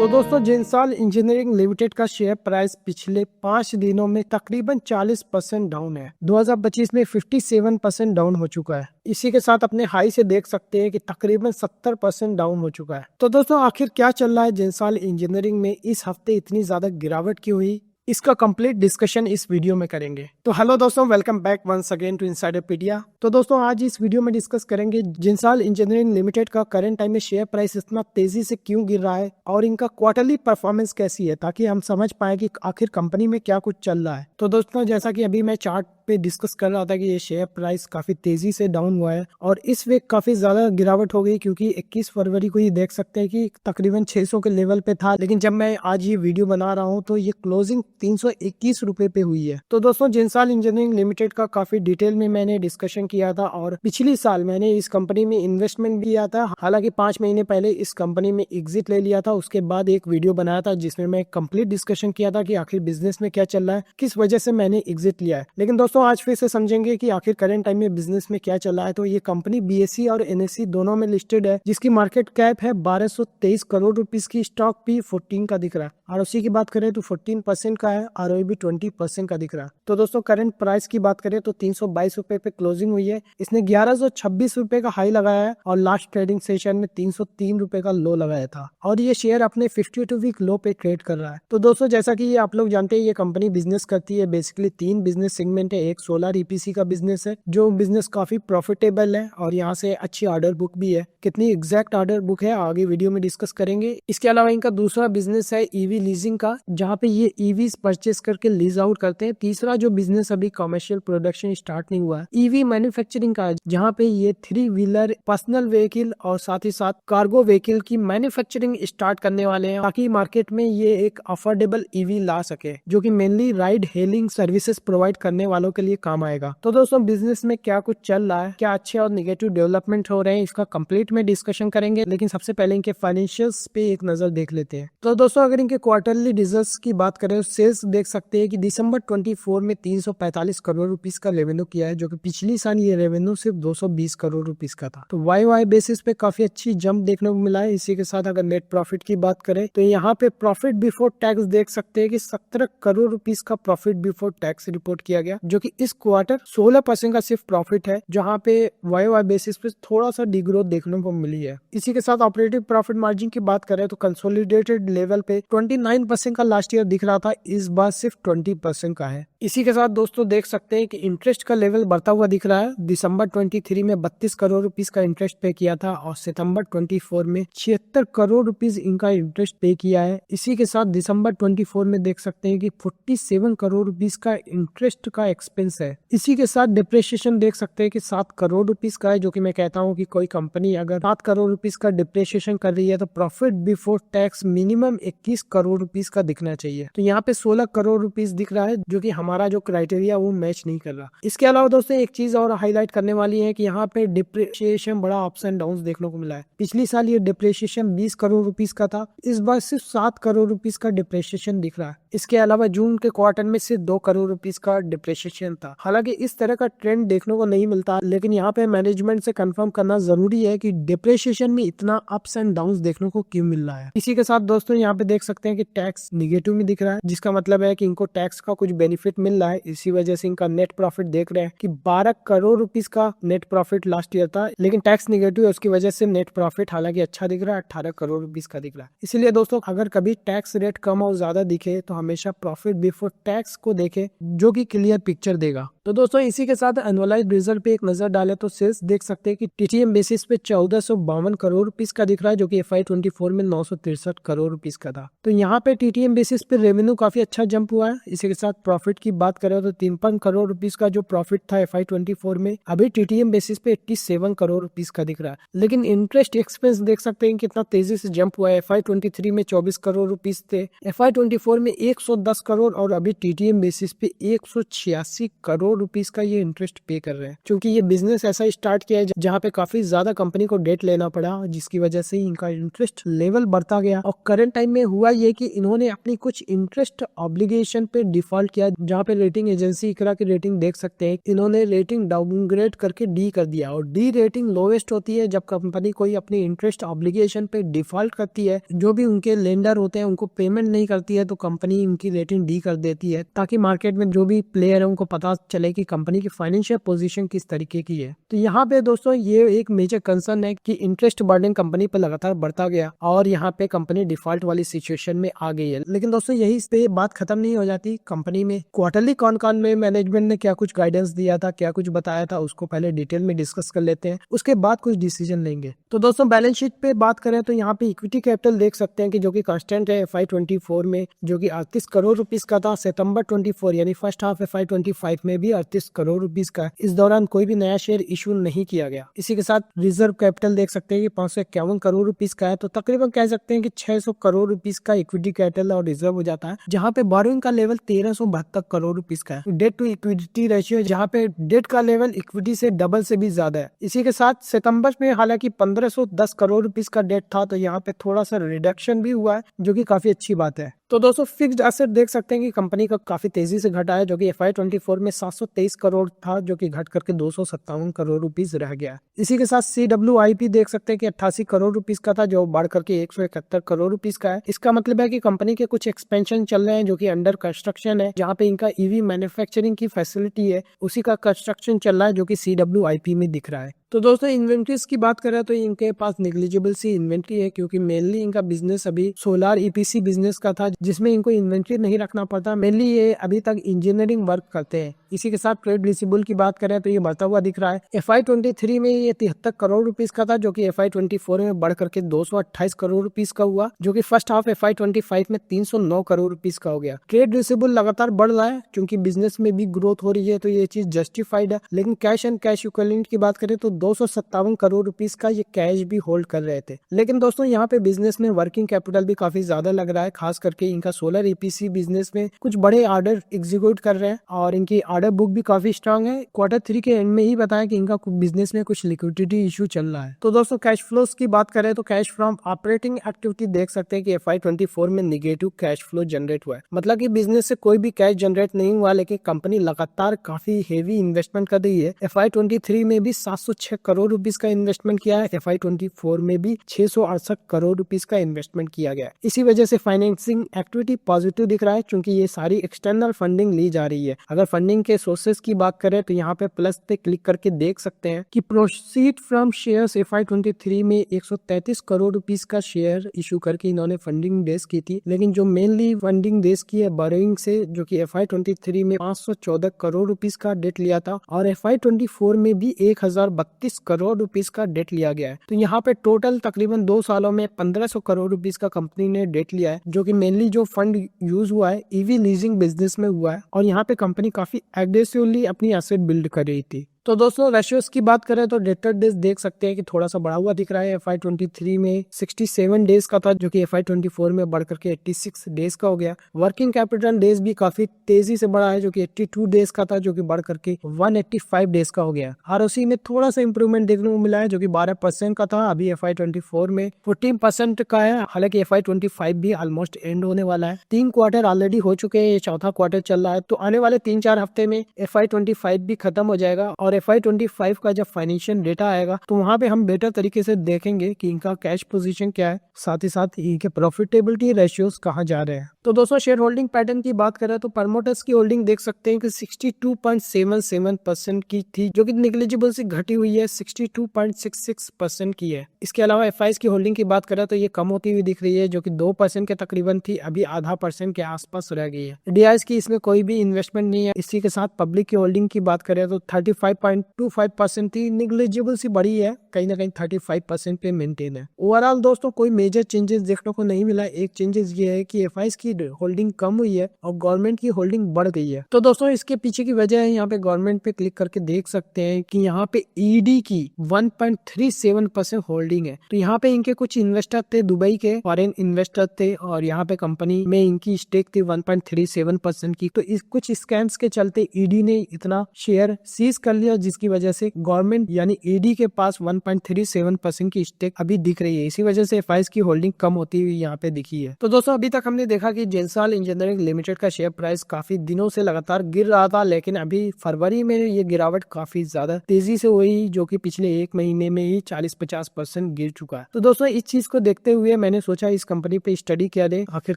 तो दोस्तों जिंसाल engineering limited का शेयर प्राइस पिछले 5 दिनों में तकरीबन 40% डाउन है। 2025 में 57% डाउन हो चुका है। इसी के साथ अपने हाई से देख सकते हैं कि तकरीबन 70% डाउन हो चुका है। तो दोस्तों आखिर क्या चल रहा है जिंसाल इंजीनियरिंग में, इस हफ्ते इतनी ज्यादा गिरावट क्यों हुई, इसका कंप्लीट डिस्कशन इस वीडियो में करेंगे। तो हेलो दोस्तों, welcome back once again to Insiderpedia. तो दोस्तों आज इस वीडियो में डिस्कस करेंगे जिंसाल इंजीनियरिंग लिमिटेड का करंट टाइम में शेयर प्राइस इतना तेजी से क्यों गिर रहा है और इनका क्वार्टरली परफॉर्मेंस कैसी है, ताकि हम समझ पाए कि आखिर कंपनी में क्या कुछ चल रहा है। तो दोस्तों जैसा कि अभी मैं चार्ट पे डिस्कस कर रहा था कि ये शेयर प्राइस काफी तेजी से डाउन हुआ है और इस वीक काफी ज्यादा गिरावट हो गई, क्योंकि 21 फरवरी को ये देख सकते हैं कि तकरीबन 600 के लेवल पे था, लेकिन जब मैं आज ये वीडियो बना रहा हूँ तो ये क्लोजिंग 321 रुपए पे हुई है। तो दोस्तों जिंसाल इंजीनियरिंग लिमिटेड का काफी डिटेल में मैंने डिस्कशन किया था और पिछली साल मैंने इस कंपनी में इन्वेस्टमेंट भी किया था। हालांकि 5 महीने पहले इस कंपनी में एग्जिट ले लिया था, उसके बाद एक वीडियो बनाया था जिसमें मैं कंप्लीट डिस्कशन किया था कि आखिर बिजनेस में क्या चल रहा है, किस वजह से मैंने एग्जिट लिया है। लेकिन दोस्तों आज फिर से समझेंगे कि आखिर करंट टाइम में बिजनेस में क्या चल रहा है। तो ये कंपनी बीएसई और एनएसई दोनों में लिस्टेड है, जिसकी मार्केट कैप है 1223 करोड़ रुपीस की। स्टॉक भी 14 का दिख रहा है। आरओसी की बात करें तो 14% का है, आरओई भी 20% का दिख रहा है। तो दोस्तों करंट प्राइस की बात करें तो 322 रुपए पे क्लोजिंग हुई है। इसने 1126 रुपए का हाई लगाया है और लास्ट ट्रेडिंग सेशन में 303 रुपए का लो लगाया था और ये शेयर अपने 52 वीक लो पे ट्रेड कर रहा है। तो दोस्तों जैसा कि ये आप लोग जानते हैं, ये कंपनी बिजनेस करती है, बेसिकली 3 बिजनेस सेगमेंट है। एक सोलर ईपीसी का बिजनेस है, जो बिजनेस काफी प्रॉफिटेबल है और यहाँ से अच्छी ऑर्डर बुक भी है। कितनी एग्जैक्ट ऑर्डर बुक है आगे वीडियो में डिस्कस करेंगे। इसके अलावा इनका दूसरा बिजनेस है ईवी लीजिंग का, जहाँ पे ये ईवीज परचेस करके लीज आउट करते हैं। तीसरा जो बिजनेस अभी कमर्शियल प्रोडक्शन स्टार्ट नहीं हुआ है, ईवी मैन्युफैक्चरिंग का, जहाँ पे ये 3 व्हीलर पर्सनल व्हीकल और साथ ही साथ कार्गो व्हीकल की मैन्युफैक्चरिंग स्टार्ट करने वाले हैं, ताकि मार्केट में ये एक अफोर्डेबल ईवी ला सके, जो कि mainly ride hailing services provide करने वालों के लिए काम आएगा। तो दोस्तों बिजनेस में क्या कुछ चल रहा है, क्या अच्छे और निगेटिव डेवलपमेंट हो रहे हैं, इसका कंप्लीट में डिस्कशन करेंगे। लेकिन सबसे पहले इनके फाइनेंशियल्स पे एक नजर देख लेते हैं। तो दोस्तों अगर इनके क्वार्टरली रिजल्ट्स की बात करें, सेल्स देख सकते हैं कि दिसंबर 24 में 345 करोड़ रुपीस का रेवेन्यू किया है, जो कि पिछली साल ये रेवेन्यू सिर्फ 220 करोड़ रुपीस का था। तो वाई बेसिस पे काफी अच्छी जंप देखने को मिला है। इसी के साथ अगर नेट प्रॉफिट की बात करें तो यहाँ पे प्रॉफिट बिफोर टैक्स देख सकते हैं कि 17 करोड़ रुपीस का प्रॉफिट बिफोर टैक्स रिपोर्ट किया गया, जो कि इस क्वार्टर 16% का सिर्फ प्रॉफिट है, जहाँ पे वाई बेसिस पे थोड़ा सा डिग्रोथ देखने को मिली है। इसी के साथ ऑपरेटिव प्रॉफिट मार्जिन की बात करें तो कंसोलिडेटेड लेवल पे 29% का लास्ट ईयर दिख रहा था, इस बार सिर्फ 20% का है। इसी के साथ दोस्तों देख सकते हैं कि इंटरेस्ट का लेवल बढ़ता हुआ दिख रहा है। दिसंबर 23 में 32 करोड़ रुपीस का इंटरेस्ट पे किया था और सितंबर 24 में 76 करोड़ रुपीस इनका इंटरेस्ट पे किया है। इसी के साथ दिसंबर 24 में देख सकते हैं कि 47 करोड़ रुपीस का इंटरेस्ट का एक्सपेंस है। इसी के साथ डिप्रेशिएशन देख सकते हैं कि 7 करोड़ रुपीस का है, जो कि मैं कहता हूँ कि कोई कंपनी अगर 7 करोड़ रुपीस का डिप्रेशिएशन कर रही है तो profit before tax minimum 21 crore rupees का दिखना चाहिए। तो यहाँ पे 16 करोड़ रुपीस दिख रहा है, जो कि हमारा जो क्राइटेरिया वो मैच नहीं कर रहा। इसके अलावा दोस्तों एक चीज और हाईलाइट करने वाली है कि यहाँ पे डिप्रेशिएशन बड़ा अप्स एंड डाउन देखने को मिला है। पिछली साल ये डिप्रेशिएशन 20 करोड़ रुपीस का था, इस बार सिर्फ 7 करोड़ रुपीस का डिप्रेशिएशन दिख रहा है। इसके अलावा जून के क्वार्टर में सिर्फ 2 करोड़ रुपीस का डिप्रेशिएशन था। हालांकि इस तरह का ट्रेंड देखने को नहीं मिलता, लेकिन यहाँ पे मैनेजमेंट से कंफर्म करना जरूरी है कि डिप्रेशिएशन में इतना अप्स एंड डाउन्स देखने को क्यों मिल रहा है। इसी के साथ दोस्तों यहाँ पे देख सकते हैं कि टैक्स निगेटिव में दिख रहा है, जिसका मतलब है कि इनको टैक्स का कुछ बेनिफिट मिल रहा है। इसी वजह से इनका नेट प्रॉफिट देख रहे हैं कि 12 करोड़ रुपीस का नेट प्रॉफिट लास्ट ईयर था, लेकिन टैक्स निगेटिव है, उसकी वजह से नेट प्रॉफिट हालांकि अच्छा दिख रहा है, 18 करोड़ रुपीस का दिख रहा है। इसलिए दोस्तों अगर कभी टैक्स रेट कम और ज्यादा दिखे तो हमेशा प्रॉफिट बिफोर टैक्स को देखे, जो कि क्लियर पिक्चर देगा। तो दोस्तों इसी के साथ एनुअलाइज्ड रिजल्ट पे एक नजर डाले तो सेल्स देख सकते हैं कि टीटीएम बेसिस पे 1452 करोड़ रुपीस का दिख रहा है, जो कि FY24 में 963 करोड़ रुपीस का था। तो यहाँ पे टीटीएम बेसिस पे रेवेन्यू काफी अच्छा जंप हुआ है। इसी के साथ प्रॉफिट की बात करें तो 53 करोड़ रुपीस का जो प्रॉफिट था FY24 में, अभी टीटीएम बेसिस पे 87 करोड़ रुपीस का दिख रहा है। लेकिन इंटरेस्ट एक्सपेंस देख सकते हैं कितना तेजी से जंप हुआ है। FY23 में 24 करोड़ रुपीस थे, FY24 में 110 करोड़ और अभी टीटीएम बेसिस पे 186 करोड़ रुपीस का ये इंटरेस्ट पे कर रहे हैं, क्योंकि ये बिजनेस ऐसा स्टार्ट किया है जहाँ पे काफी ज्यादा कंपनी को डेट लेना पड़ा, जिसकी वजह से इनका इंटरेस्ट लेवल बढ़ता गया। और करंट टाइम में हुआ ये कि इन्होंने अपनी कुछ इंटरेस्ट ऑब्लिगेशन पे डिफॉल्ट किया, जहाँ यहाँ पे रेटिंग एजेंसी इकरा की रेटिंग देख सकते हैं, इन्होंने रेटिंग डाउनग्रेड करके डी कर दिया। और डी रेटिंग लोवेस्ट होती है जब कंपनी कोई अपनी इंटरेस्ट ऑब्लिगेशन पे डिफॉल्ट करती है, जो भी उनके लेंडर होते हैं उनको पेमेंट नहीं करती है, तो कंपनी उनकी रेटिंग डी कर देती है, ताकि मार्केट में जो भी प्लेयर है उनको पता चले कि कंपनी की फाइनेंशियल पोजीशन किस तरीके की है। तो यहाँ पे दोस्तों ये एक मेजर कंसर्न है कि इंटरेस्ट बर्डन कंपनी पर लगातार बढ़ता गया और यहाँ पे कंपनी डिफॉल्ट वाली सिचुएशन में आ गई है। लेकिन दोस्तों यही इस पे बात खत्म नहीं हो जाती। कंपनी में क्वार्टरली कॉन में मैनेजमेंट ने क्या कुछ गाइडेंस दिया था, क्या कुछ बताया था, उसको पहले डिटेल में डिस्कस कर लेते हैं, उसके बाद कुछ डिसीजन लेंगे। तो दोस्तों बैलेंस शीट पे बात करें तो यहाँ पे इक्विटी कैपिटल देख सकते हैं कि जो कि कांस्टेंट है FY24 में, जो कि 38 करोड़ रुपीस का था। सितंबर 24 यानी फर्स्ट हाफ FY25 में भी 38 करोड़ रुपीस का। इस दौरान कोई भी नया शेयर इशू नहीं किया गया। इसी के साथ रिजर्व कैपिटल देख सकते हैं कि 551 करोड़ रुपीस का है। तो तकरीबन कह सकते हैं कि 600 करोड़ रुपीस का इक्विटी कैपिटल और रिजर्व हो जाता है, जहाँ पे बोरोइंग का लेवल 1372 करोड़ रुपीस का है। डेट टू इक्विटी रेशियो, जहाँ पे डेट का लेवल इक्विटी से डबल से भी ज्यादा है। इसी के साथ सितंबर में हालांकि 1510 करोड़ रुपीस का डेट था, तो यहाँ पे थोड़ा सा रिडक्शन भी हुआ है, जो कि काफी अच्छी बात है। तो दोस्तों फिक्स्ड एसेट देख सकते हैं कि कंपनी का काफी तेजी से घटा है, जो कि FY24 में 723 करोड़ था, जो कि घट करके 257 करोड़ रुपीस रह गया। इसी के साथ CWIP देख सकते हैं कि 88 करोड़ रुपीस का था, जो बढ़ करके 171 करोड़ रुपीस का है। इसका मतलब है कि कंपनी के कुछ एक्सपेंशन चल रहे हैं जो कि अंडर कंस्ट्रक्शन है, जहाँ पे इनका EV मैन्युफैक्चरिंग की फैसिलिटी है, उसी का कंस्ट्रक्शन चल रहा है, जो कि CWIP में दिख रहा है। तो दोस्तों इन्वेंट्रीज की बात करें तो इनके पास निग्लिजिबल सी इन्वेंट्री है, क्योंकि मेनली इनका बिजनेस अभी सोलार EPC बिजनेस का था, जिसमें इनको इन्वेंट्री नहीं रखना पड़ता। मेनली ये अभी तक इंजीनियरिंग वर्क करते हैं। इसी के साथ ट्रेड रिसीवेबल की बात करें तो ये बढ़ता हुआ दिख रहा है। FY23 में ये 73 करोड़ रुपीस का था, जो कि FY24 में बढ़ करके 228 करोड़ रुपीस का हुआ, जो कि फर्स्ट हाफ FY25 में 309 करोड़ रुपीस का हो गया। ट्रेड रिसीवेबल लगातार बढ़ रहा है, क्योंकि बिजनेस में भी ग्रोथ हो रही है, तो ये चीज जस्टिफाइड है। लेकिन कैश एंड कैश इक्विवेलेंट की बात करें तो 257 करोड़ रुपीस का ये कैश भी होल्ड कर रहे थे। लेकिन दोस्तों यहाँ पे बिजनेस में वर्किंग कैपिटल भी काफी ज्यादा लग रहा है, खास करके इनका सोलर EPC बिजनेस में कुछ बड़े ऑर्डर एग्जीक्यूट कर रहे हैं और इनकी ऑर्डर बुक भी काफी स्ट्रांग है। Q3 के एंड में ही बताया कि इनका बिजनेस में कुछ लिक्विडिटी इशू चल रहा है। तो दोस्तों कैश फ्लोस की बात करें तो कैश फ्रॉम ऑपरेटिंग एक्टिविटी देख सकते हैं कि FY24 में निगेटिव कैश फ्लो जनरेट हुआ है। मतलब कि बिजनेस से कोई भी कैश जनरेट नहीं हुआ, लेकिन कंपनी लगातार काफी हेवी इन्वेस्टमेंट कर रही है। FY23 में भी 706 करोड़ रुपीस का इन्वेस्टमेंट किया है, FY24 में भी 668 करोड़ रुपीस का इन्वेस्टमेंट किया गया है। इसी वजह से फाइनेंसिंग एक्टिविटी पॉजिटिव दिख रहा है, क्योंकि ये सारी एक्सटर्नल फंडिंग ली जा रही है। अगर फंडिंग के सोर्सेज की बात करें तो यहाँ पे प्लस पे क्लिक करके देख सकते हैं कि प्रोसीड फ्रॉम शेयर्स FY23 में 133 करोड़ रुपीस का शेयर इशू करके इन्होंने फंडिंग रेज की थी। लेकिन जो मेनली फंडिंग रेज की है बोरोइंग से, जो कि FY23 में 514 करोड़ रुपीस का डेट लिया था और FY24 में भी 1032 करोड़ रुपीस का डेट लिया गया है। तो यहाँ पे टोटल तकरीबन 2 सालों में 1500 करोड़ रुपीस का कंपनी ने डेट लिया है, जो कि मेनली जो फंड यूज हुआ है EV लीजिंग बिजनेस में हुआ है। और यहाँ पे कंपनी काफी एग्रेसिवली अपनी एसेट बिल्ड कर रही थी। तो दोस्तों रेशियोज की बात करें तो डेटर डेज देख सकते हैं कि थोड़ा सा बढ़ा हुआ दिख रहा है। FY23 में 67 डेज का था, जो कि FY24 में बढ़ करके 86 डेज का हो गया। वर्किंग कैपिटल डेज भी काफी तेजी से बढ़ा है, जो कि 82 डेज का था, जो कि बढ़ करके 185 डेज का हो गया। ROC में थोड़ा सा इंप्रूवमेंट देखने को मिला है, जो कि 12% का था, अभी FY24 में 14% का है। हालांकि FY25 भी ऑलमोस्ट एंड होने वाला है। 3 क्वार्टर ऑलरेडी हो चुके हैं, ये चौथा क्वार्टर चल रहा है। तो आने वाले 3-4 हफ्ते में FY25 भी खत्म हो जाएगा और FY25 का जब फाइनेंशियल डेटा आएगा तो वहां पे हम बेटर तरीके से देखेंगे कि इनका कैश पोजीशन क्या है, साथ ही साथ इनके प्रॉफिटेबिलिटी रेशियोज कहाँ जा रहे हैं। तो दोस्तों शेयर होल्डिंग पैटर्न की बात करें तो प्रमोटर्स की होल्डिंग देख सकते हैं कि 62.77% की थी, जो कि निग्लिजिबल से घटी हुई है, 62.66% की है। इसके अलावा FIs की होल्डिंग की बात करें तो ये कम होती हुई दिख रही है, जो कि 2% के तकरीबन थी, अभी आधा % के आसपास रह गई है। DIs की इसमें कोई भी इन्वेस्टमेंट नहीं है। इसी के साथ पब्लिक की होल्डिंग की बात करें तो 35.25% थी, निग्लिजिबल सी बड़ी है, कहीं ना कहीं 35% पे मेंटेन है। ओवरऑल दोस्तों कोई मेजर चेंजेस देखने को नहीं मिला। एक चेंजेस ये है कि FIs की होल्डिंग कम हुई है और गवर्नमेंट की होल्डिंग बढ़ गई है। तो दोस्तों इसके पीछे की वजह है, यहाँ पे गवर्नमेंट पे क्लिक करके देख सकते हैं कि यहाँ पे ED की 1.37% होल्डिंग है। तो यहाँ पे इनके कुछ इन्वेस्टर थे, दुबई के फॉरेन इन्वेस्टर थे, और यहाँ पे कंपनी में इनकी स्टेक थी 1.37% की। तो इस कुछ स्कैम्स के चलते ED ने इतना शेयर सीज कर लिया, है, जिसकी वजह से गवर्नमेंट यानी ईडी के पास 1.37% की स्टेक अभी दिख रही है। इसी वजह से एफआईएस की होल्डिंग कम होती हुई यहाँ पे दिखी है। तो दोस्तों अभी तक हमने देखा कि जिंसाल इंजीनियरिंग लिमिटेड का शेयर प्राइस काफी दिनों से लगातार गिर रहा था, लेकिन अभी फरवरी में ये गिरावट काफी ज्यादा तेजी से हुई, जो कि पिछले एक महीने में ही 40-50% गिर चुका है। तो दोस्तों इस चीज को देखते हुए मैंने सोचा इस कंपनी पे स्टडी किया दे, आखिर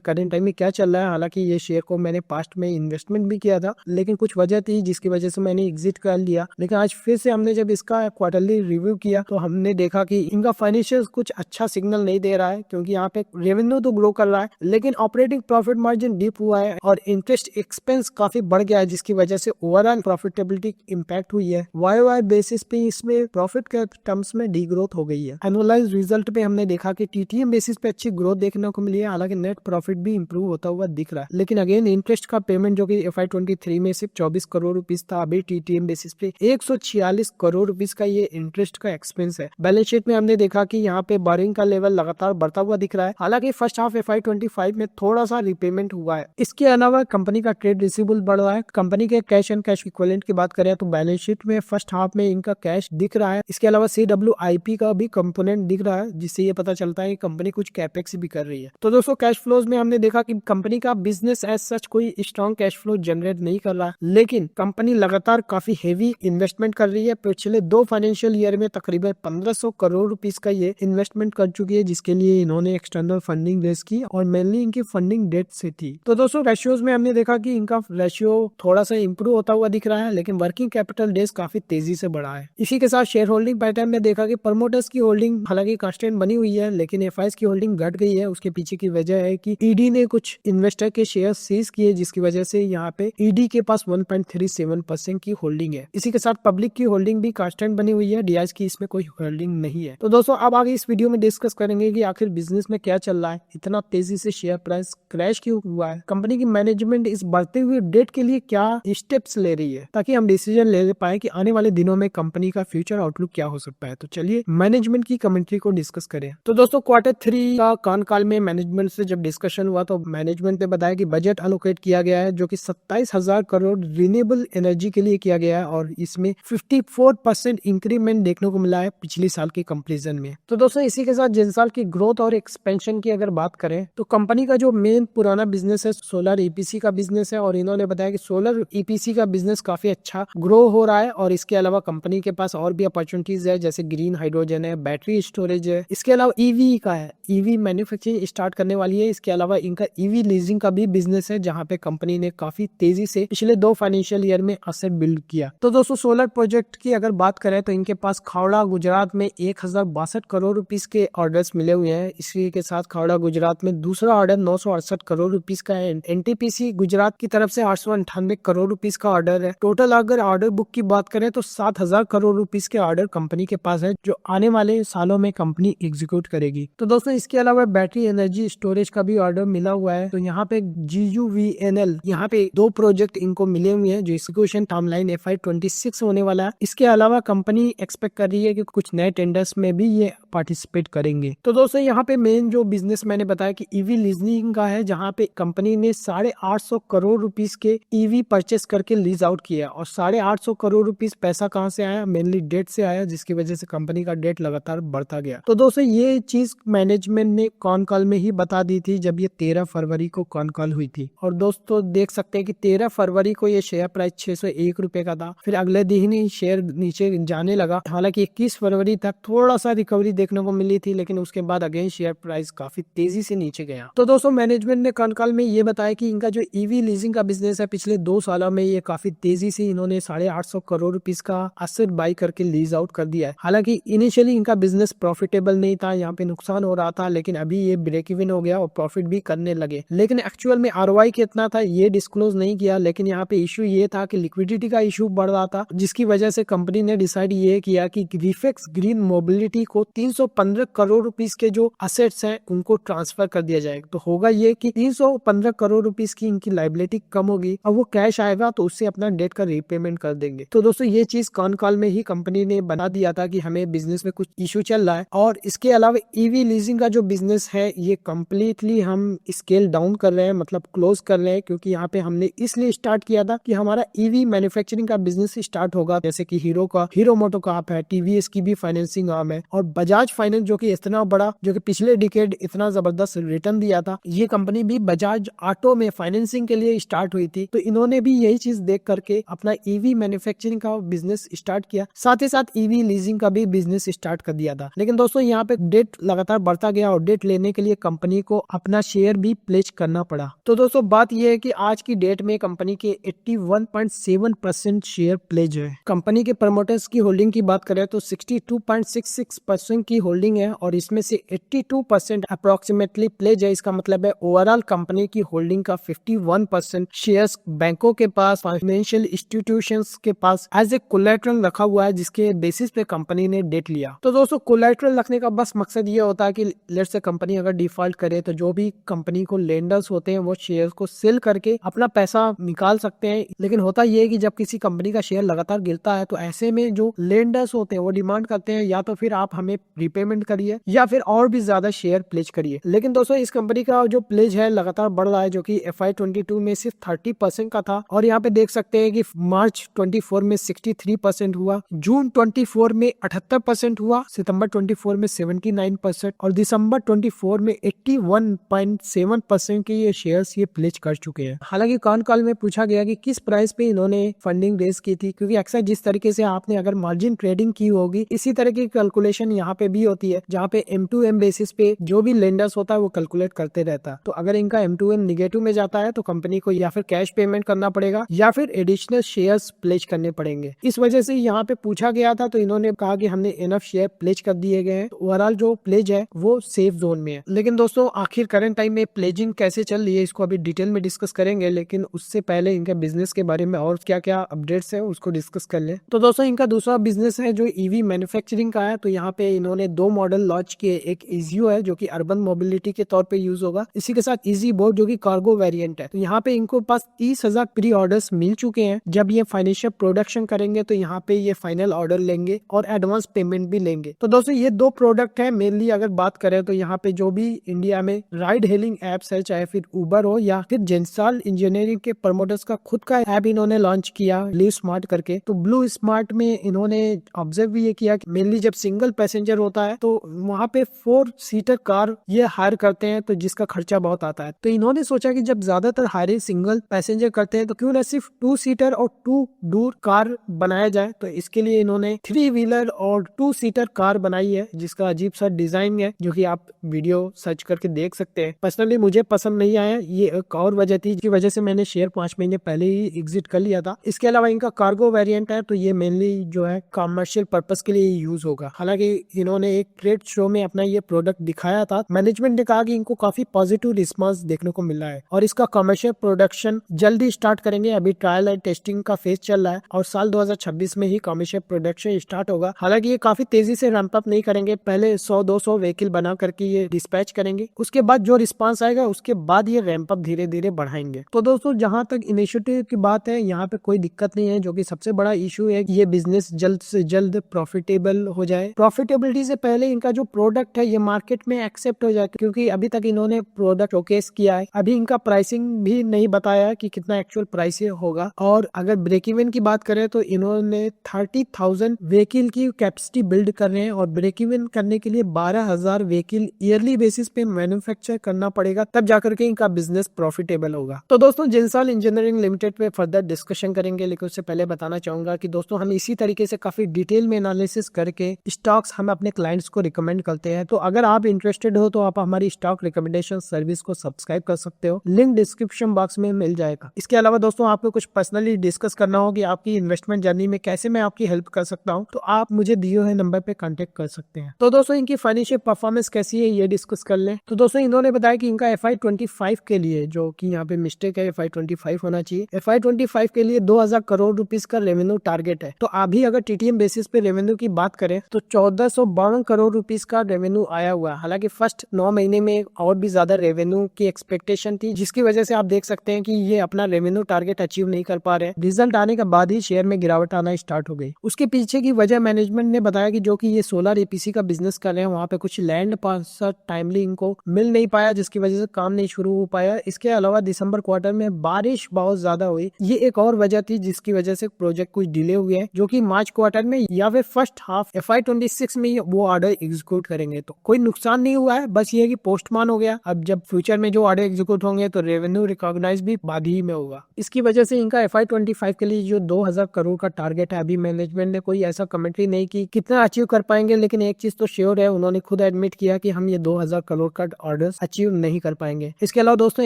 करंट टाइम में क्या चल रहा है। हालांकि ये शेयर को मैंने पास्ट में इन्वेस्टमेंट भी किया था, लेकिन कुछ वजह थी जिसकी वजह से मैंने एग्जिट कर लिया। लेकिन आज फिर से हमने जब इसका क्वार्टरली रिव्यू किया तो हमने देखा कि इनका फाइनेंशियल कुछ अच्छा सिग्नल नहीं दे रहा है, क्योंकि यहाँ पे रेवेन्यू तो ग्रो कर रहा है लेकिन ऑपरेटिंग प्रॉफिट मार्जिन डिप हुआ है और इंटरेस्ट एक्सपेंस काफी बढ़ गया है, जिसकी वजह से ओवरऑल प्रॉफिटेबिलिटी इंपैक्ट हुई है। वाई बेसिस पे इसमें प्रॉफिट के टर्म्स में डी ग्रोथ हो गई है। एनुअलाइज रिजल्ट पे हमने देखा कि टीटीएम बेसिस पे अच्छी ग्रोथ देखने को मिली है, हालांकि नेट प्रॉफिट भी इंप्रूव होता हुआ दिख रहा है। लेकिन अगेन इंटरेस्ट का पेमेंट जो कि FY23 में सिर्फ 24 करोड़ रुपीस था, अभी टीटीएम बेसिस पे 146 करोड़ रुपीस का ये इंटरेस्ट का एक्सपेंस है। बैलेंस शीट में हमने देखा कि यहाँ पे बोरिंग का लेवल लगातार बढ़ता हुआ दिख रहा है, हालांकि फर्स्ट हाफ FY25 में थोड़ा सा रिपेमेंट हुआ है। इसके अलावा कंपनी का ट्रेड रिसीवेबल बढ़ रहा है। कंपनी के कैश एंड कैश इक्विवेलेंट की बात करें तो बैलेंस शीट में फर्स्ट हाफ में इनका कैश दिख रहा है। इसके अलावा CWIP का भी कंपोनेंट दिख रहा है, जिससे ये पता चलता है कि कंपनी कुछ कैपेक्स भी कर रही है। तो दोस्तों कैश फ्लोज में हमने देखा कि कंपनी का बिजनेस एज सच कोई स्ट्रॉन्ग कैश फ्लो जनरेट नहीं कर रहा, लेकिन कंपनी लगातार काफी हेवी इन्वेस्टमेंट कर रही है। पिछले 2 फाइनेंशियल ईयर में तकरीबन 1500 करोड़ रुपीस का ये इन्वेस्टमेंट कर चुकी है, जिसके लिए इन्होंने एक्सटर्नल फंडिंग रेज की और मेनली इनकी फंडिंग डेट से थी। तो दोस्तों रेशियोज में हमने देखा कि इनका रेशियो थोड़ा सा इंप्रूव होता हुआ दिख रहा है, लेकिन वर्किंग कैपिटल डेज काफी तेजी से बढ़ा है। इसी के साथ शेयर होल्डिंग पैटर्न में देखा कि प्रमोटर्स की होल्डिंग हालांकि कांस्टेंट बनी हुई है, लेकिन एफआईएस की होल्डिंग घट गई है। उसके पीछे की वजह है कि ईडी ने कुछ इन्वेस्टर के शेयर सीज किए, जिसकी वजह से यहाँ पे ईडी के पास 1.37% की होल्डिंग है। इसी के साथ पब्लिक की होल्डिंग भी कांस्टेंट बनी हुई है, डीआईएस की इसमें कोई होल्डिंग नहीं है। तो दोस्तों अब आगे इस वीडियो में डिस्कस करेंगे कि आखिर बिजनेस में क्या चल रहा है, इतना तेजी से शेयर प्राइस क्रैश क्यों हुआ है, कंपनी की मैनेजमेंट इस बढ़ते हुए डेट के लिए क्या स्टेप्स ले रही है, ताकि हम डिसीजन ले पाए कि आने वाले दिनों में कंपनी का फ्यूचर आउटलुक क्या हो सकता है। तो चलिए मैनेजमेंट की कमेंट्री को डिस्कस करें। तो दोस्तों Q3 का काल में मैनेजमेंट से जब डिस्कशन हुआ तो मैनेजमेंट ने बताया कि बजट अलोकेट किया गया है, जो कि 27,000 करोड़ रिन्यूएबल एनर्जी के लिए किया गया है और इसमें 54% इंक्रीमेंट देखने को मिला है पिछले साल के कंपैरिजन में। तो दोस्तों इसी के साथ जिंसाल की ग्रोथ और एक्सपेंशन की अगर बात करें तो कंपनी का जो मेन पुराना बिजनेस है सोलर ईपीसी का बिजनेस है, और इन्होंने बताया कि सोलर ईपीसी का बिजनेस काफी अच्छा ग्रो हो रहा है और इसके अलावा कंपनी के पास और भी अपॉर्चुनिटीज है, जैसे ग्रीन हाइड्रोजन है, बैटरी स्टोरेज है। इसके अलावा ईवी का है, ईवी मैन्युफैक्चरिंग स्टार्ट करने वाली है। इसके अलावा इनका ईवी लीजिंग का भी बिजनेस है, जहां पे कंपनी ने काफी तेजी से पिछले 2 फाइनेंशियल ईयर में असेट बिल्ड किया। तो दोस्तों सोलर प्रोजेक्ट की अगर बात करें तो इनके पास खावड़ा गुजरात में 1062 करोड़ रुपीस के ऑर्डर्स मिले हुए हैं। इसी के साथ खावड़ा गुजरात में दूसरा ऑर्डर 968 करोड़ रुपीस का है। एनटीपीसी गुजरात की तरफ से 898 करोड़ रुपीस का ऑर्डर है। टोटल अगर ऑर्डर बुक की बात करें तो 7,000 करोड़ रुपीस के ऑर्डर कंपनी के पास है, जो आने वाले सालों में कंपनी एग्जीक्यूट करेगी। तो दोस्तों इसके अलावा बैटरी एनर्जी स्टोरेज का भी ऑर्डर मिला हुआ है। तो यहाँ पे GUVNL यहाँ पे 2 प्रोजेक्ट इनको मिले हुए हैं, जो एग्जीक्यूशन टाइमलाइन FY26 होने वाला है। इसके अलावा कंपनी एक्सपेक्ट कर रही है कि कुछ नए टेंडर्स में भी ये पार्टिसिपेट करेंगे। तो दोस्तों यहाँ पे मेन जो बिजनेस मैंने बताया कि ईवी लीजिंग का है, जहाँ पे कंपनी ने 850 करोड़ रुपीस के ईवी परचेस करके लीज आउट किया, और 850 करोड़ रुपीस पैसा कहाँ से आया, मेनली डेट से आया, जिसकी वजह से कंपनी का डेट लगातार बढ़ता गया। तो दोस्तों ये चीज मैनेजमेंट ने कॉन कॉल में ही बता दी थी जब ये 13 फरवरी को कॉन कॉल हुई थी। और दोस्तों देख सकते हैं कि 13 फरवरी को ये शेयर प्राइस 601 रुपए का था, फिर अगले दिन ही शेयर नीचे जाने लगा। हालांकि 21 फरवरी तक थोड़ा सा रिकवरी देखने को मिली थी, लेकिन उसके बाद अगेन शेयर प्राइस काफी तेजी से नीचे गया। तो दोस्तों मैनेजमेंट ने कॉन कॉल में ये बताया कि इनका जो ईवी लीजिंग का बिजनेस है, पिछले 2 सालों में ये काफी तेजी से इन्होंने 850 करोड़ रुपीस का एसेट बाई करके लीज आउट कर दिया है। हालांकि इनिशियली इनका बिजनेस प्रॉफिटेबल नहीं था, यहाँ पे नुकसान हो रहा था, लेकिन अभी ये ब्रेक इवन हो गया और प्रॉफिट भी करने लगे। लेकिन एक्चुअल में ROI कितना था ये डिस्क्लोज नहीं किया, लेकिन यहाँ पे इशू ये था कि लिक्विडिटी का इशू बढ़ रहा था, जिसकी वजह से कंपनी ने डिसाइड ये किया कि ग्रीफेक्स ग्रीन मोबिलिटी को 315 करोड़ रुपीस के जो असेट्स हैं उनको ट्रांसफर कर दिया जाएगा। तो होगा ये कि 315 करोड़ रुपीस की इनकी लायबिलिटी कम होगी और वो कैश आएगा तो उससे अपना डेट का रीपेमेंट कर देंगे। तो दोस्तों ये चीज कॉन कॉल में ही कंपनी ने बना दिया था कि हमें बिजनेस में कुछ इशू चल रहा है, और इसके अलावा ईवी लीजिंग का जो बिजनेस है ये कम्प्लीटली हम स्केल डाउन कर रहे हैं, मतलब क्लोज कर रहे हैं, क्योंकि यहाँ पे हमने इसलिए स्टार्ट किया था कि हमारा ईवी मैन्युफैक्चरिंग का बिजनेस स्टार्ट स्टार्ट होगा, जैसे कि हीरो मोटो का आप है, टीवीएस की भी फाइनेंसिंग आर्म है, और बजाज फाइनेंस जो कि इतना बड़ा, जो कि पिछले डिकेड इतना जबरदस्त रिटर्न दिया था, ये कंपनी भी बजाज ऑटो में फाइनेंसिंग के लिए स्टार्ट हुई थी। तो इन्होंने भी यही चीज देख करके अपना ईवी मैन्युफैक्चरिंग का बिजनेस स्टार्ट किया, साथ ही साथ ईवी लीजिंग का भी बिजनेस स्टार्ट कर दिया था। लेकिन दोस्तों यहाँ पे डेट लगातार बढ़ता गया और डेट लेने के लिए कंपनी को अपना शेयर भी प्लेज करना पड़ा। तो दोस्तों बात यह है कि आज की डेट में कंपनी के 81.7% शेयर प्लेज है। कंपनी के प्रमोटर्स की होल्डिंग की बात करें तो 62.66% की होल्डिंग है और इसमें से 82% अप्रोक्सीमेटली प्लेज है। इसका मतलब है ओवरऑल कंपनी की होल्डिंग का 51% शेयर्स बैंकों के पास, फाइनेंशियल इंस्टीट्यूशंस के पास एज ए कोलैटरल रखा हुआ है, जिसके बेसिस पे कंपनी ने डेट लिया। तो दोस्तों कोलैटरल रखने का बस मकसद ये होता है कि लेट्स से कंपनी अगर डिफॉल्ट करे तो जो भी कंपनी को लेंडर्स होते हैं वो शेयर को सेल करके अपना पैसा निकाल सकते हैं। लेकिन होता ये है कि जब किसी कंपनी का शेयर लगातार गिरता है तो ऐसे में जो लेंडर्स होते हैं वो डिमांड करते हैं या तो फिर आप हमें रिपेमेंट करिए या फिर और भी ज्यादा शेयर प्लेज करिए। लेकिन दोस्तों इस कंपनी का जो प्लेज है लगातार बढ़ रहा है, जो कि FY22 में सिर्फ 30% का था और यहाँ पे देख सकते हैं कि मार्च 24 में 63% हुआ, जून 24 में 78% हुआ, सितंबर 24 में 79% और दिसंबर 24 में 81.7% के ये शेयर्स ये प्लेज कर चुके हैं। हालांकि कॉल में पूछा गया कि किस प्राइस पे इन्होंने फंडिंग रेज की थी, क्योंकि अक्सर जिस तरीके से आपने अगर मार्जिन ट्रेडिंग की होगी इसी तरह की कैलकुलेशन यहाँ पे भी होती है, जहाँ पे M2M बेसिस पे जो भी लेंडर्स होता है वो कैलकुलेट करते रहता है। तो अगर इनका M2M निगेटिव में जाता है तो कंपनी को या फिर कैश पेमेंट करना पड़ेगा या फिर एडिशनल शेयर्स प्लेज करने पड़ेंगे। इस वजह से यहाँ पे पूछा गया था तो इन्होंने कहा कि हमने इनफ शेयर प्लेज कर दिए गए हैं, ओवरऑल जो प्लेज है वो सेफ जोन में है। लेकिन दोस्तों आखिर करंट टाइम में प्लेजिंग कैसे चल रही है इसको अभी डिटेल में डिस्कस करेंगे, लेकिन उससे पहले इनके बिजनेस के बारे में और क्या क्या अपडेट्स है उसको डिस्कस कर ले। तो दोस्तों इनका दूसरा बिजनेस है जो ईवी मैन्युफैक्चरिंग का है। तो यहाँ पे इन्होंने 2 मॉडल लॉन्च किए, एक इजियो है जो कि अर्बन मोबिलिटी के तौर पे यूज होगा, इसी के साथ इजी बोर्ड जो कि कार्गो वेरिएंट है। तो यहाँ पे इनको पास 30,000 प्री ऑर्डर्स मिल चुके हैं। जब ये फाइनेंशियल प्रोडक्शन करेंगे तो यहाँ पे ये फाइनल ऑर्डर लेंगे और एडवांस पेमेंट भी लेंगे। तो दोस्तों ये 2 प्रोडक्ट है मेनली। अगर बात करें तो यहाँ पे जो भी इंडिया में राइड हेलिंग एप्स है, चाहे फिर उबर हो या फिर जेंसाल इंजीनियरिंग के प्रमोटर्स का खुद का ऐप इन्होंने लॉन्च किया ब्लू स्मार्ट करके। तो ब्लू स्मार्ट में इन्होंने ऑब्जर्व भी ये किया कि मेनली जब सिंगल पैसेंजर होता है तो वहाँ पे 4 सीटर कार ये हायर करते हैं, तो जिसका खर्चा बहुत आता है। तो इन्होंने सोचा कि जब ज्यादातर हायरिंग सिंगल पैसेंजर करते हैं तो क्यों ना सिर्फ 2 सीटर और 2 डोर कार बनाया जाए। तो इसके लिए इन्होंने 3 व्हीलर और 2 सीटर कार बनाई है, जिसका अजीब सा डिजाइन है जो कि आप वीडियो सर्च करके देख सकते हैं। पर्सनली मुझे पसंद नहीं आया, ये एक और वजह थी जिसकी वजह से मैंने शेयर 5 महीने पहले ही एग्जिट कर लिया था। इसके अलावा इनका कार्गो वेरिएंट है, तो ये मेनली जो है कमर्शियल पर्पस के लिए यूज होगा। हालांकि इन्होंने एक ट्रेड शो में अपना ये प्रोडक्ट दिखाया था। मैनेजमेंट ने कहा कि इनको काफी पॉजिटिव रिस्पांस देखने को मिला है और इसका कमर्शियल प्रोडक्शन जल्दी स्टार्ट करेंगे। अभी ट्रायल एंड टेस्टिंग का फेज चल रहा है और साल 2026 में ही कमर्शियल प्रोडक्शन स्टार्ट होगा। हालांकि ये काफी तेजी से रैंप अप नहीं करेंगे, पहले 100-200 व्हीकल बना करके ये डिस्पैच करेंगे, उसके बाद जो रिस्पांस आएगा उसके बाद ये रैंप अप धीरे धीरे बढ़ाएंगे। तो दोस्तों जहां तक इनिशिएटिव की बात है यहाँ पे कोई दिक्कत नहीं है, जो कि सबसे बड़ा इशू है कि ये बिजनेस जल्द से जल्द प्रॉफिटेबल हो जाए। प्रॉफिटेबिलिटी से पहले इनका जो प्रोडक्ट है ये मार्केट में एक्सेप्ट हो जाए, क्योंकि अभी तक इन्होंने प्रोडक्ट शोकेस किया है, अभी इनका प्राइसिंग भी नहीं बताया कि कितना एक्चुअल प्राइस होगा। और अगर ब्रेक इवन की बात करें तो इन्होंने 30,000 व्हीकल की कैपेसिटी बिल्ड कर रहे हैं और ब्रेक इवन करने के लिए 12,000 व्हीकल ईयरली बेसिस पे मैन्युफैक्चर करना पड़ेगा, तब जाकर के इनका बिजनेस प्रॉफिटेबल होगा। तो दोस्तों जेंसाल इंजीनियरिंग लिमिटेड पे फर्दर डिस्कशन करेंगे, लेकिन उससे पहले बताना चाहूंगा कि दोस्तों हम इसी तरीके से काफी डिटेल में एनालिसिस करके स्टॉक्स हम अपने क्लाइंट्स को रिकमेंड करते हैं। तो अगर आप इंटरेस्टेड हो तो आप हमारी स्टॉक रिकमेंडेशन सर्विस को सब्सक्राइब कर सकते हो, लिंक डिस्क्रिप्शन बॉक्स में मिल जाएगा। इसके अलावा दोस्तों आपको कुछ पर्सनली डिस्कस करना हो कि आपकी इन्वेस्टमेंट जर्नी में कैसे मैं आपकी हेल्प कर सकता हूँ, तो आप मुझे दिए हुए नंबर पे कांटेक्ट कर सकते हैं। तो दोस्तों इनकी फाइनेंशियल परफॉर्मेंस कैसी है ये डिस्कस कर लें। तो दोस्तों इन्होंने बताया कि इनका FY25 के लिए, जो कि यहाँ पे मिस्टेक है, FY25 होना चाहिए, FY25 के लिए 2,000 करोड़ रुपीस का रेवेन्यू टारगेट है। तो अभी अगर TTM बेसिस पे रेवेन्यू की बात करें तो 1452 करोड़ रुपीस का रेवेन्यू आया हुआ है। हालांकि फर्स्ट 9 महीने में और भी ज्यादा रेवेन्यू की एक्सपेक्टेशन थी, जिसकी वजह से आप देख सकते हैं कि ये अपना रेवेन्यू टारगेट अचीव नहीं कर पा रहे हैं। रिजल्ट आने के बाद ही शेयर में गिरावट आना स्टार्ट हो गई। उसके पीछे की वजह मैनेजमेंट ने बताया कि जो कि ये सोलर EPC का बिजनेस कर रहे हैं, वहाँ पे कुछ लैंड पार्सल टाइमली इनको मिल नहीं पाया, जिसकी वजह से काम नहीं शुरू हो पाया। इसके अलावा दिसंबर क्वार्टर में बारिश बहुत ज्यादा हुई, ये एक और वजह थी जिसकी वजह से प्रोजेक्ट कुछ डिले हुए हैं जो कि मार्च क्वार्टर में या फिर फर्स्ट हाफ FY26 में वो ऑर्डर एग्जीक्यूट करेंगे। तो कोई नुकसान नहीं हुआ है, बस ये है कि पोस्टपोन हो गया। अब जब फ्यूचर में जो ऑर्डर एग्जीक्यूट होंगे तो रेवेन्यू रिकॉग्नाइज भी बाद ही में होगा। इसकी वजह से इनका FY25 के लिए जो 2000 करोड़ का टारगेट है, अभी मैनेजमेंट ने कोई ऐसा कमेंट्री नहीं की कितना अचीव कर पाएंगे, लेकिन एक चीज तो श्योर है, उन्होंने खुद एडमिट किया कि हम ये 2000 करोड़ का ऑर्डर अचीव नहीं कर पाएंगे। इसके अलावा दोस्तों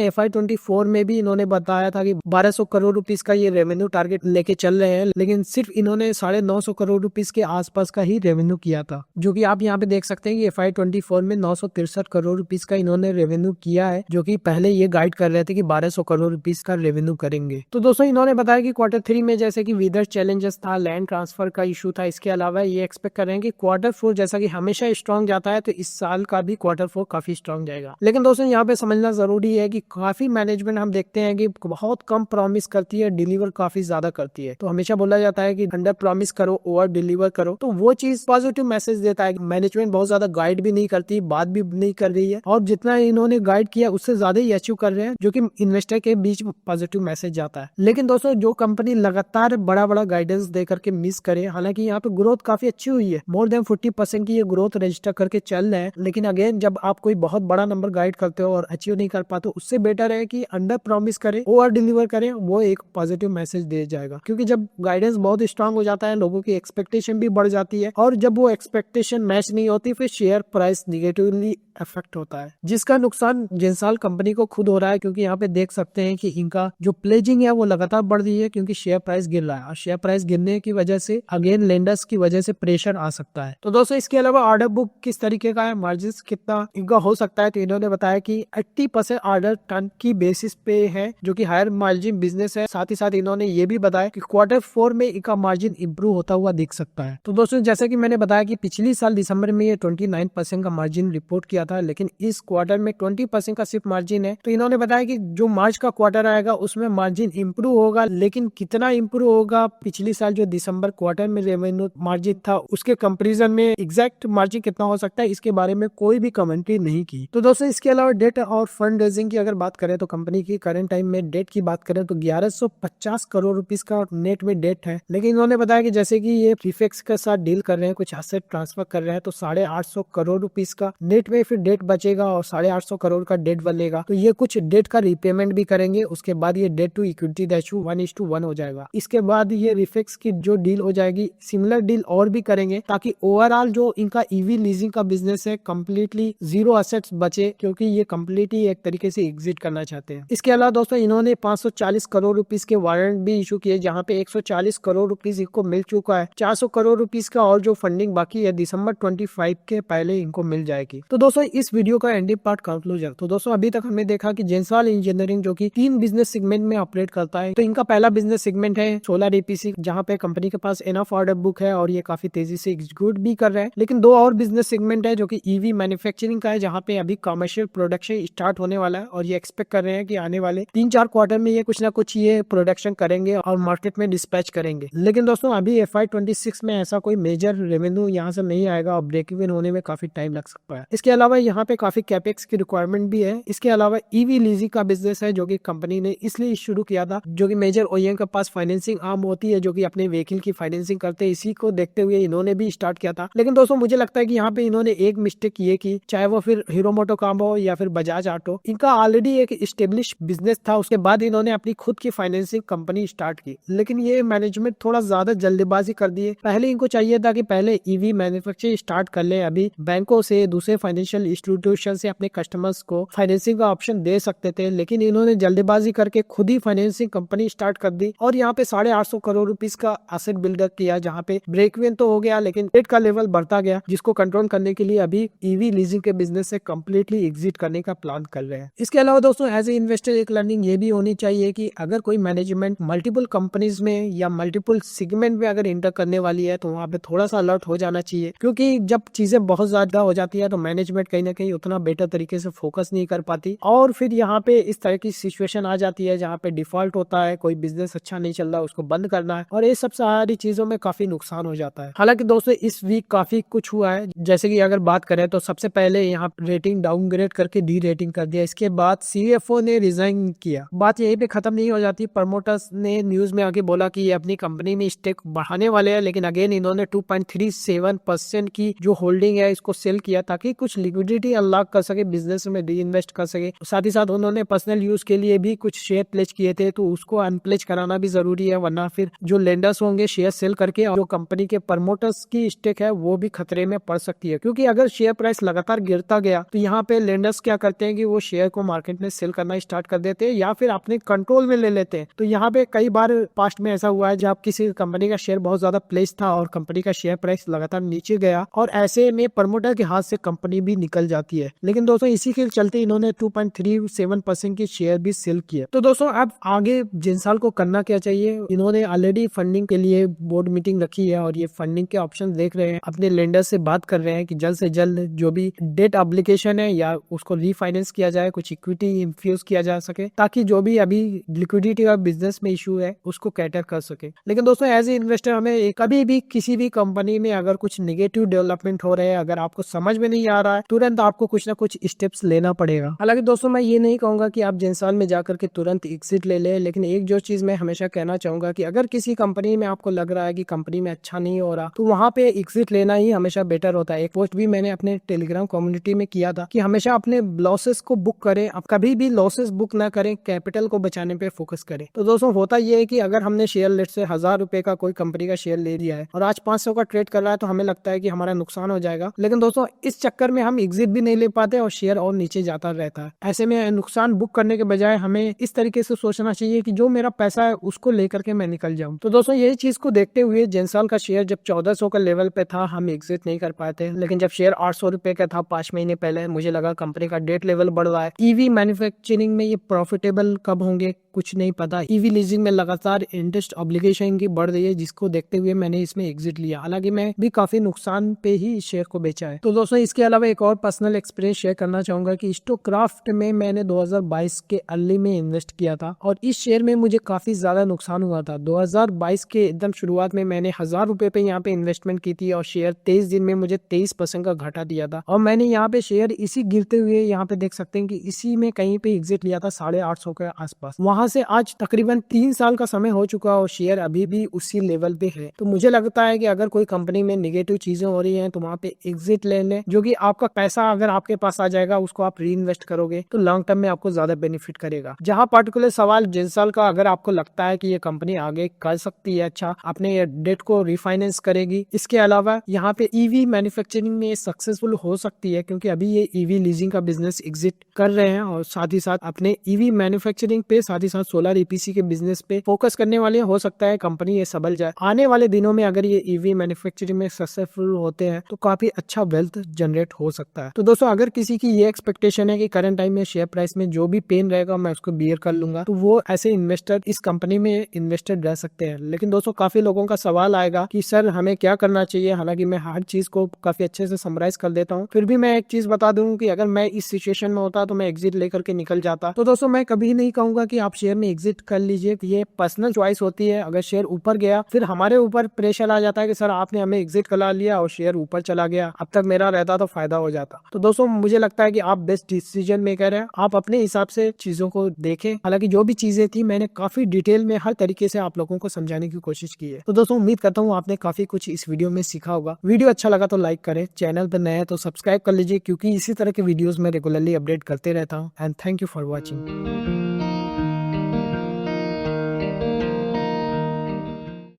FY24 में भी इन्होंने बताया था कि 1200 करोड़ रुपीस का ये रेवेन्यू टारगेट लेके चल रहे हैं, लेकिन सिर्फ इन्होंने 950 करोड़ रुपीस के आसपास का ही रेवेन्यू किया था, जो कि आप यहाँ पे देख सकते हैं कि FY24 में 963 करोड़ रुपीस का इन्होंने रेवेन्यू किया है, जो कि पहले ये गाइड कर रहे थे कि 1200 करोड़ रुपीस का रेवेन्यू करेंगे। तो दोस्तों इन्होंने बताया कि Q3 में जैसे कि वेदर चैलेंजेस था, लैंड ट्रांसफर का इशू था, इसके अलावा ये एक्सपेक्ट कर रहे हैं कि Q4 जैसा कि हमेशा स्ट्रॉन्ग जाता है, तो इस साल का भी Q4 काफी स्ट्रॉन्ग जाएगा। लेकिन दोस्तों यहाँ पे समझना जरूरी है कि काफी मैनेजमेंट हम देखते हैं कि बहुत कम प्रॉमिस करती है, डिलीवर काफी ज्यादा करती है। तो हमेशा बोला जाता है कि अंडर प्रॉमिस करो, ओवर डिलीवर करो, तो वो चीज पॉजिटिव मैसेज देता है। मैनेजमेंट बहुत ज्यादा गाइड भी नहीं करती, बात भी नहीं कर रही है, और जितना इन्होंने गाइड किया उससे ज्यादा ही अचीव कर रहे हैं, जो कि इन्वेस्टर के बीच पॉजिटिव मैसेज जाता है। लेकिन दोस्तों जो कंपनी लगातार बड़ा बड़ा गाइडेंस दे करके मिस करे, हालांकि यहाँ पे ग्रोथ काफी अच्छी हुई है, मोर देन 40% की ये ग्रोथ रजिस्टर करके चल रहे हैं, लेकिन अगेन जब आप कोई बहुत बड़ा नंबर गाइड करते हो और अचीव नहीं कर पाते, उससे बेटर है कि अंडर प्रॉमिस करें, ओवर डिलीवर करें, वो एक पॉजिटिव मैसेज दे जाएगा। क्योंकि जब गाइडेंस बहुत स्ट्रांग हो जाता है, लोगों की एक्सपेक्टेशन भी बढ़ जाती है, और जब वो एक्सपेक्टेशन मैच नहीं होती, फिर शेयर प्राइस निगेटिवली इफेक्ट होता है, जिसका नुकसान जिंसाल कंपनी को खुद हो रहा है। क्योंकि यहाँ पे देख सकते हैं कि इनका जो प्लेजिंग है वो लगातार बढ़ रही है, क्योंकि शेयर प्राइस गिर रहा है, और शेयर प्राइस गिरने की वजह से अगेन लेंडर्स की वजह से प्रेशर आ सकता है। तो दोस्तों इसके अलावा ऑर्डर बुक किस तरीके का है, मार्जिन कितना इनका हो सकता है, तो इन्होंने बताया कि 80% ऑर्डर टन की बेसिस पे है, जो कि हायर मार्जिन बिजनेस है। साथ ही साथ इन्होंने ये भी बताया कि Q4 में इनका मार्जिन इंप्रूव होता हुआ दिख सकता है। तो दोस्तों जैसा कि मैंने बताया कि पिछली साल दिसंबर में ये 29% का मार्जिन रिपोर्ट किया था, लेकिन इस क्वार्टर में 20% का सिर्फ मार्जिन है। तो इन्होंने बताया कि जो मार्च का क्वार्टर आएगा उसमें मार्जिन इंप्रूव होगा, लेकिन कितना इंप्रूव होगा, पिछली साल जो दिसंबर क्वार्टर में रेवेन्यू मार्जिन था उसके कंपैरिजन में एग्जैक्ट मार्जिन कितना हो सकता है, इसके बारे में कोई भी कमेंट्री नहीं की। तो दोस्तों इसके अलावा डेट और फंड रेजिंग की अगर बात करें, तो कंपनी की करंट टाइम में डेट की बात करें तो 1150 करोड़ रुपीस का नेट में डेट है। लेकिन इन्होंने बताया कि जैसे कि ये प्रीफेक्स के साथ डील कर रहे हैं, कुछ एसेट ट्रांसफर कर रहे हैं, तो 850 करोड़ रुपीस का नेट में फिर डेट बचेगा और 850 करोड़ का डेट बनेगा। तो ये कुछ डेट का रिपेमेंट भी करेंगे, उसके बाद ये डेट टू इक्विटी रेशियो 1:1 हो जाएगा। इसके बाद ये रिफेक्स की जो डील हो जाएगी, सिमिलर डील और भी करेंगे, ताकि ओवरऑल जो इनका ईवी लीजिंग का बिजनेस है कम्प्लीटली जीरो एसेट्स बचे, क्योंकि ये कम्प्लीटली एक तरीके से एग्जिट करना चाहते हैं। इसके अलावा दोस्तों इन्होंने 540 करोड़ रुपीस के वारंट भी इशू किए, जहाँ पे 140 करोड़ रुपीस इनको मिल चुका है। 400 करोड़ रुपीस का और जो फंडिंग बाकी है दिसंबर 25 के पहले इनको मिल जाएगी। तो दोस्तों इस वीडियो का एंडिंग पार्ट कंक्लूजन। तो दोस्तों अभी तक हमने देखा कि जेंसाल इंजीनियरिंग जो कि 3 बिजनेस सेगमेंट में ऑपरेट करता है। तो इनका पहला बिजनेस सेगमेंट है सोलर EPC, जहाँ पे कंपनी के पास एनफ ऑर्डर बुक है और ये काफी तेजी से एग्जीक्यूट भी कर रहे हैं। लेकिन 2 और बिजनेस सेगमेंट है जो कि EV मैन्युफैक्चरिंग का है, जहाँ पे अभी कमर्शियल प्रोडक्शन स्टार्ट होने वाला है, और ये एक्सपेक्ट कर रहे हैं कि आने वाले 3-4 क्वार्टर में ये कुछ ना कुछ ये प्रोडक्शन करेंगे और मार्केट में डिस्पैच करेंगे। लेकिन दोस्तों अभी FY26 में ऐसा कोई मेजर रेवेन्यू यहाँ से नहीं आएगा और ब्रेक इवन होने में काफी टाइम लग सकता है। इसके अलावा यहाँ पे काफी कैपेक्स की रिक्वायरमेंट भी है। इसके अलावा EV लीजिंग का बिजनेस है, जो कि कंपनी ने इसलिए शुरू किया था, जो कि मेजर OEM के पास फाइनेंसिंग आर्म होती है, जो कि अपने व्हीकल की फाइनेंसिंग करते हैं। इसी को देखते हुए इन्होंने भी स्टार्ट किया था। लेकिन दोस्तों मुझे लगता है कि यहाँ पे इन्होंने एक मिस्टेक ये की, चाहे वो फिर हीरो मोटोकॉर्प हो या फिर बजाज ऑटो, इनका ऑलरेडी एक स्टेब्लिश बिजनेस था, उसके बाद इन्होंने अपनी खुद की फाइनेंसिंग कंपनी स्टार्ट की। लेकिन ये मैनेजमेंट थोड़ा ज्यादा जल्दबाजी कर दिए। पहले इनको चाहिए था कि पहले EV मैन्युफैक्चरिंग स्टार्ट कर ले, अभी बैंकों से, दूसरे फाइनेंशियल इंस्टीट्यूशन से अपने कस्टमर्स को फाइनेंसिंग का ऑप्शन दे सकते थे, लेकिन इन्होंने जल्दबाजी करके खुद ही फाइनेंसिंग कंपनी स्टार्ट कर दी और यहाँ पे 850 करोड़ रुपीस का एसेट बिल्डअप किया, जहाँ पे ब्रेक इवन तो हो गया, लेकिन डेट का लेवल बढ़ता गया, जिसको कंट्रोल करने के लिए अभी EV लीजिंग के बिजनेस से कम्प्लीटली एग्जिट करने का प्लान कर रहे हैं। इसके अलावा दोस्तों एज ए इन्वेस्टर एक लर्निंग ये भी होनी चाहिए कि अगर कोई मैनेजमेंट मल्टीपल कंपनीज में या मल्टीपल सेगमेंट में अगर इंटर करने वाली है, तो वहाँ पे थोड़ा सा अलर्ट हो जाना चाहिए, क्योंकि जब चीजें बहुत ज्यादा हो जाती है तो मैनेजमेंट कहीं ना कहीं उतना बेटर तरीके से फोकस नहीं कर पाती, और फिर यहाँ पे इस तरह की सिचुएशन आ जाती है जहाँ पे डिफॉल्ट होता है, कोई बिजनेस अच्छा नहीं चल रहा, उसको बंद करना है, और ये सब सारी चीजों में काफी नुकसान हो जाता है। हालांकि दोस्तों इस वीक काफी कुछ हुआ है, जैसे कि अगर बात करें तो सबसे पहले यहाँ रेटिंग डाउनग्रेड करके डी रेटिंग कर दिया। इसके बाद CFO ने रिजाइन किया। बात यहीं पे खत्म नहीं हो जाती, प्रमोटर्स ने न्यूज में आके बोला कि ये अपनी कंपनी में स्टेक बढ़ाने वाले हैं, लेकिन अगेन इन्होंने 2.37% की जो होल्डिंग है इसको सेल किया ताकि कुछ लिक्विडिटी अनलॉक कर सके, बिजनेस में री इन्वेस्ट कर सके। साथ ही साथ उन्होंने पर्सनल यूज के लिए भी कुछ शेयर प्लेज किए थे, तो उसको अनप्लेज कराना भी जरूरी है, वरना फिर जो लेंडर्स होंगे शेयर सेल करके और जो कंपनी के प्रमोटर्स की स्टेक है वो भी खतरे में पड़ सकती है। क्योंकि अगर शेयर प्राइस लगातार गिरता गया तो यहाँ पे लेंडर्स क्या करते हैं कि वो शेयर को मार्केट में सेल करना स्टार्ट कर देते हैं या फिर अपने कंट्रोल में ले लेते हैं। तो यहाँ पे कई बार पास्ट में ऐसा हुआ है जब किसी कंपनी का शेयर बहुत ज्यादा प्लेस था और कंपनी का शेयर प्राइस लगातार नीचे गया और ऐसे में प्रमोटर के हाथ से कंपनी भी निकल जाती है। लेकिन दोस्तों इसी के चलते इन्होंने 2.37% की शेयर भी सेल किया। तो दोस्तों अब आगे जिंसाल को करना क्या चाहिए, इन्होंने ऑलरेडी फंडिंग के लिए बोर्ड मीटिंग रखी है और ये फंडिंग के ऑप्शन देख रहे हैं, अपने लेंडर से बात कर रहे हैं कि जल्द से जल्द जो भी डेट ऑब्लिगेशन है या उसको रीफाइनेंस किया जाए, कुछ इक्विटी इन्फ्यूज किया जा सके ताकि जो भी अभी लिक्विडिटी और बिजनेस में इशू है उसको कैटर कर सके। लेकिन दोस्तों एज ए इन्वेस्टर हमें कभी भी किसी भी कंपनी में अगर कुछ नेगेटिव डेवलपमेंट हो रहे हैं, अगर आपको समझ में नहीं आ रहा है, तुरंत आपको कुछ ना कुछ स्टेप्स लेना पड़ेगा। हालांकि दोस्तों मैं ये नहीं कहूंगा कि आप जिंसाल में जाकर के तुरंत एग्जिट ले ले, लेकिन एक जो चीज मैं हमेशा कहना चाहूंगा कि अगर किसी कंपनी में आपको लग रहा है कि कंपनी में अच्छा नहीं हो रहा तो वहां पे एग्जिट लेना ही हमेशा बेटर होता है। एक पोस्ट भी मैंने अपने टेलीग्राम कम्युनिटी में किया था कि हमेशा अपने लॉसेस को बुक करें, आप कभी भी लॉसेस बुक ना करें, कैपिटल को बचाने पे फोकस करें। तो दोस्तों होता यह है कि अगर हमने शेयर लेट से 1000 रुपए का कोई कंपनी का शेयर ले लिया है और आज 500 का ट्रेड कर रहा है तो हमें लगता है कि हमारा नुकसान हो जाएगा, लेकिन दोस्तों इस चक्कर में हम एग्जिट भी नहीं ले पाते और शेयर और नीचे जाता रहता है। ऐसे में नुकसान बुक करने के बजाय हमें इस तरीके से सोचना चाहिए कि जो मेरा पैसा है उसको लेकर के मैं निकल जाऊं। तो दोस्तों यही चीज को देखते हुए जिंसाल का शेयर जब 1400 का लेवल पे था हम एग्जिट नहीं कर पाए थे, लेकिन जब शेयर 800 रुपए का था 5 महीने पहले, मुझे लगा कंपनी का डेट लेवल बढ़ रहा है, ईवी मैन्युफैक्चरिंग में ये प्रॉफिटेबल कब होंगे कुछ नहीं पता, ईवी लीजिंग में लगातार इंटरेस्ट ऑब्लिगेशन की बढ़ रही है, जिसको देखते हुए मैंने इसमें एग्जिट लिया। हालांकि मैं भी काफी नुकसान पे ही इस शेयर को बेचा है। तो दोस्तों इसके अलावा एक और पर्सनल एक्सपीरियंस शेयर करना चाहूंगा कि स्टॉकक्राफ्ट में मैंने 2022 के अर्ली में इन्वेस्ट किया था और इस शेयर में मुझे काफी ज्यादा नुकसान हुआ था। 2022 के एकदम शुरुआत में मैंने 1000 रुपए पे यहाँ पे इन्वेस्टमेंट की थी और शेयर 23 दिन में मुझे 23% का घाटा दिया था और मैंने यहाँ पे शेयर इसी गिरते हुए यहाँ पे देख सकते हैं कि इसी में कहीं पे एग्जिट लिया था 850 के आसपास। वहां से आज तकरीबन 3 साल का समय हो चुका और शेयर अभी भी उसी लेवल पे है। तो मुझे लगता है कि अगर कोई कंपनी में नेगेटिव चीजें हो रही हैं तो वहाँ पे एग्जिट ले लें, जो कि आपका पैसा अगर आपके पास आ जाएगा उसको आप री इन्वेस्ट करोगे तो लॉन्ग टर्म में आपको ज्यादा बेनिफिट करेगा। जहाँ पर्टिकुलर सवाल जिंसाल का, अगर आपको लगता है कि ये कंपनी आगे कर सकती है अच्छा, अपने डेट को रिफाइनेंस करेगी, इसके अलावा यहाँ पे ईवी मैन्युफैक्चरिंग में सक्सेसफुल हो सकती है क्योंकि अभी ये ईवी लीजिंग का बिजनेस एग्जिट कर रहे हैं और साथ ही साथ अपने ईवी मैन्युफैक्चरिंग पे साथ ही साथ सोलर ईपीसी के बिजनेस पे फोकस करने वाले, हो सकता है कंपनी ये संभल जाए। आने वाले दिनों में अगर ये ईवी मैन्युफैक्चरिंग में सक्सेसफुल होते हैं तो काफी अच्छा वेल्थ जनरेट हो सकता है। तो दोस्तों अगर किसी की ये एक्सपेक्टेशन है कि करंट टाइम में शेयर प्राइस में जो भी पेन रहेगा मैं उसको बियर कर लूंगा, तो वो ऐसे इन्वेस्टर इस कंपनी में इन्वेस्टेड रह सकते हैं। लेकिन दोस्तों काफी लोगों का सवाल आएगा कि सर हमें क्या करना चाहिए। हालांकि मैं हर चीज को काफी अच्छे से समराइज कर देता हूँ, फिर भी मैं एक चीज बता दूं कि अगर मैं इस सिचुएशन में होता तो मैं एग्जिट लेकर के निकल जाता। तो दोस्तों मैं कभी नहीं कहूंगा कि आप शेयर में एग्जिट कर लीजिए, ये पर्सनल चॉइस होती है। अगर शेयर ऊपर गया फिर हमारे ऊपर प्रेशर आ जाता है कि सर आपने हमें एग्जिट करा लिया और शेयर ऊपर चला गया, अब तक मेरा रहता तो फायदा हो जाता। तो दोस्तों मुझे लगता है कि आप बेस्ट डिसीजन मेकर है, आप अपने हिसाब से चीजों को देखें। हालांकि जो भी चीजें थी मैंने काफी डिटेल में हर तरीके से आप लोगों को समझाने की कोशिश की है। तो दोस्तों उम्मीद करता हूँ आपने काफी कुछ इस वीडियो में सीखा होगा। वीडियो अच्छा लगा तो लाइक करें, चैनल पर नए हैं तो सब्सक्राइब कर लीजिए क्योंकि इसी तरह के वीडियोस में रेगुलरली अपडेट करते रहता हूँ। And thank you for watching.